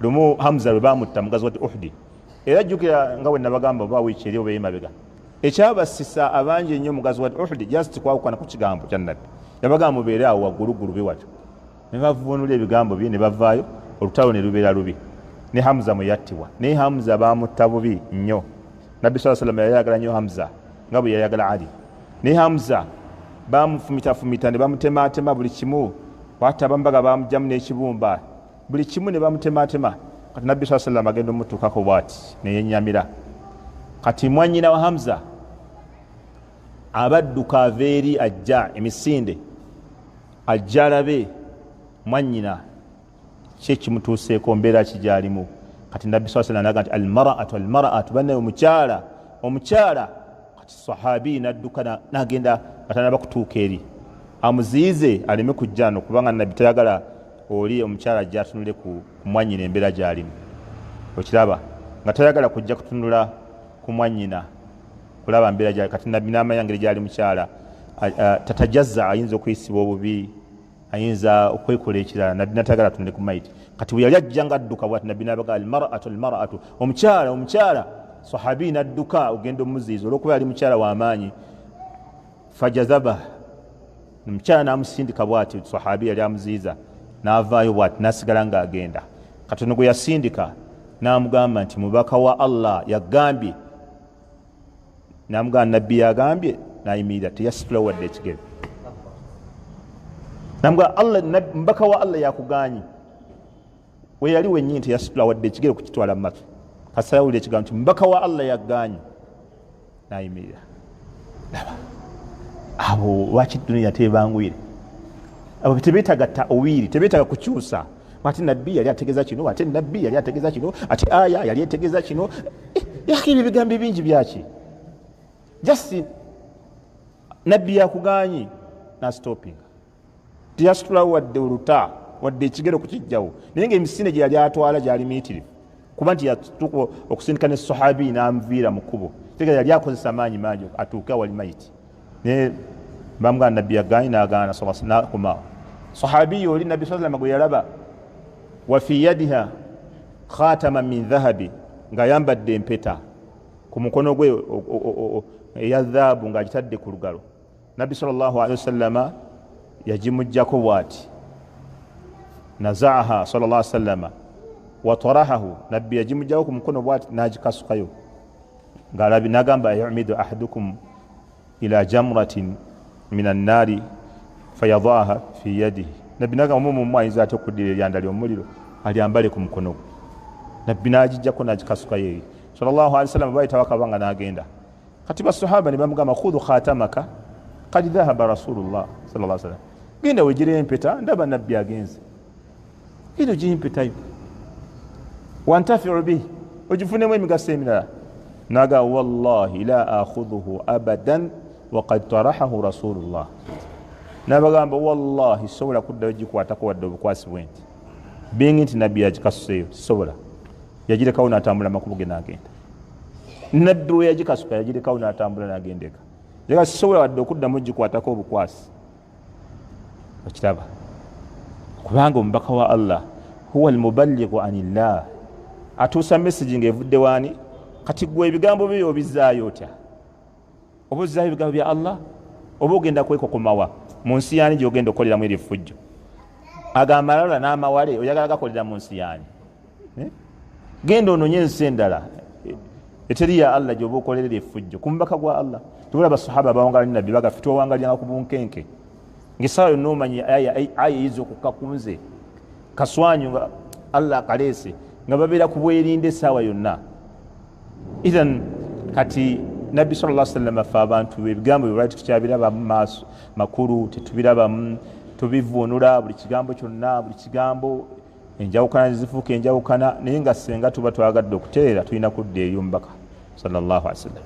lumu Hamza lwe bamutta mu gazwati Uhud era jjukira nga bwe nabagamba oba wiiki eri oba emabega ekyabasisa abangi ennyo mu gazwati Uhud just kwawukana ku kigambo kya Nabbi yabagamba mubeere awo wagguluggulu biwatyo ne bavvuunula ebigambo bye ne bavaayo olutalo ne lubeera lubi ne Hamza mwe yattibwa naye Hamza bamutta bubi nnyo Nabbi sallallahu alayhi wa sallam yayagala nnyo Hamza nga bwe yayagala Ali naye Hamza bamufumitafumita ne bamutemaatema buli kimu wata bambaga bamugyamu n'ekibumba buli kimu ne bamutematema kati Nabbi sallallahu alayhi wa sallam agenda omutuukako bw'ati ne yennyamira kati mwannyina wa Hamza abadduka ava eri ajja emisinde ajja alabe mwannyina ki ekimutuuseeko mbeera kigyalimu kati Nabbi sallallahu alayhi wa sallam nti almar'atu banne omukyala kati sahabi nadduka nagenda katanaba kutuuka eri amuziize aleme kujja no kubanga Nabbi tayagala oli omukyala ajja atunule ku mwannyina embeera gyalimu okiraba nga tayagala kujja kutunula ku mwannyina kulaba mbeera gyali kati Nabbi n'amanya ngeri gyali mukyala tatajazza ayinza okuyisibwa obubi ayinza okwekola ekirala Nabbi natayagala atunule ku maiti kati bwe yali ajja nga adduka bwati Nabbi n'abaga almar'atu omukyala sahabi nadduka ogenda omuziiza olwokuba yali mukyala w'amaanyi fajazaba omukyala n'amusindika bwati sahabi yali amuziiza n'avaayo bwati n'asigala ng'agenda katono gwe yasindika n'amugamba nti mubaka wa Allah yagambye n'amugamba Nabbi yagambye n'ayimirira teyasitula wadde ekigere n'amugamba mubaka wa Allah yakuganye we yali wennyini teyasitula wadde ekigere kukitwala mu maaso kasawulira ekigambo nti mubaka wa Allah yaganye n'ayimirira abo lwaki duniya tebangwire abo tebeetagatta owiri tebeetaga kukyusa ate Nabbi yali ategeeza kino ate Nabbi yali ategeeza kino ate aya yali etegeeza kino yakiri ebigambo bingi byaki just Nabbi yakuganye nastopinga tiyasitula wadde oluta wadde ekigero kukijjawo naye ng'emisinde gye yali atwala gyali miyitirivu kuba nti yatuuka okusindika ne sahabi n'amuviira mu kkubo tegeeza yali akozesa maanyi mangi atuuke awali mayiti naye bamugamba Nabbi yaganye n'agaana nakomaawo sahabi oli Nabbi sallallahu alayhi wa sallam gwe yalaba wa fi yadiha khatama min dhahabi ng'ayambadde empeta ku mukono gwe eya dhaabu ng'agitadde ku lugalo Nabbi sallallahu alayhi wa sallama yagimuggyako bw'ati nazaaha sallallahu alayhi wa sallama wa tarahahu Nabbi yagimuggyako ku mukono bw'ati n'agikasukayo ng'alabi n'agamba yu'midu ahadukum ila jamratin min annaari fayadaaha fi yadihi Nabbi n'agamba omu ayinza ate okuddira eryanda ly'omuliro alyambale ku mukono gwe Nabbi n'agijjako n'agikasukayo eri sallallahu alayhi wa sallam bayitawo akabanga n'agenda kati basahaba ne bamugamba khudhu khatamaka qad dhahaba rasulullah sallallahu alayhi wa sallam genda wegireyo empeta ndaba Nabbi agenze genda ogiye empetayo wantafiu bihi ogifunemu emigaso emirala naga wallahi la akhudhuhu abadan waqad tarahahu rasulullah nabagamba wallahi sobola kuddayo gikwatako wadde obukwasi bwenti bingi nti Nabbi yagikasuseeyo sobola yagirekawo n'atambula amakubo ge n'agenda Nabbi we yagikasuka yagirekawo n'atambula n'agendeka jaga sisobola wadde okuddamu gikwatako obukwasi okiraba kubanga omubaka wa Allah huwa almuballighu anillah atuusa message ng'evudde waani kati gwe ebigambo byo obizzaayo otya oba ozzaayo ebigambo bya Allah oba ogenda kwekokomawa mu nsi yaani gy'ogenda okukoleramu ery'effujjo agamba amalala n'amawale oyagala gakolera mu nsi yaani genda ononye ensi endala eteri ya Allah gy'oba okolera ery'effujjo ku mubaka gwa Allah tubula basahaba bawangala ne Nabbi bagaffe towangalyanga ku bunkenke ng'essaawa yonna omanyi aya eyiza okukka ku nze kaswanyu nga Allah akaleese nga babeera ku bwerinde essaawa yonna idhan kati Nabbi sallallahu alayhi wa sallam affe abantu ebigambo bye lwaki tukyabirabamu maaso makulu tetubirabamu tubivvuunula buli kigambo kyonna buli kigambo enjawukana nezifuuka enjawukana naye nga senga tuba twagadde okutereera tulina kudda eri omubaka sallallahu alayhi wa sallam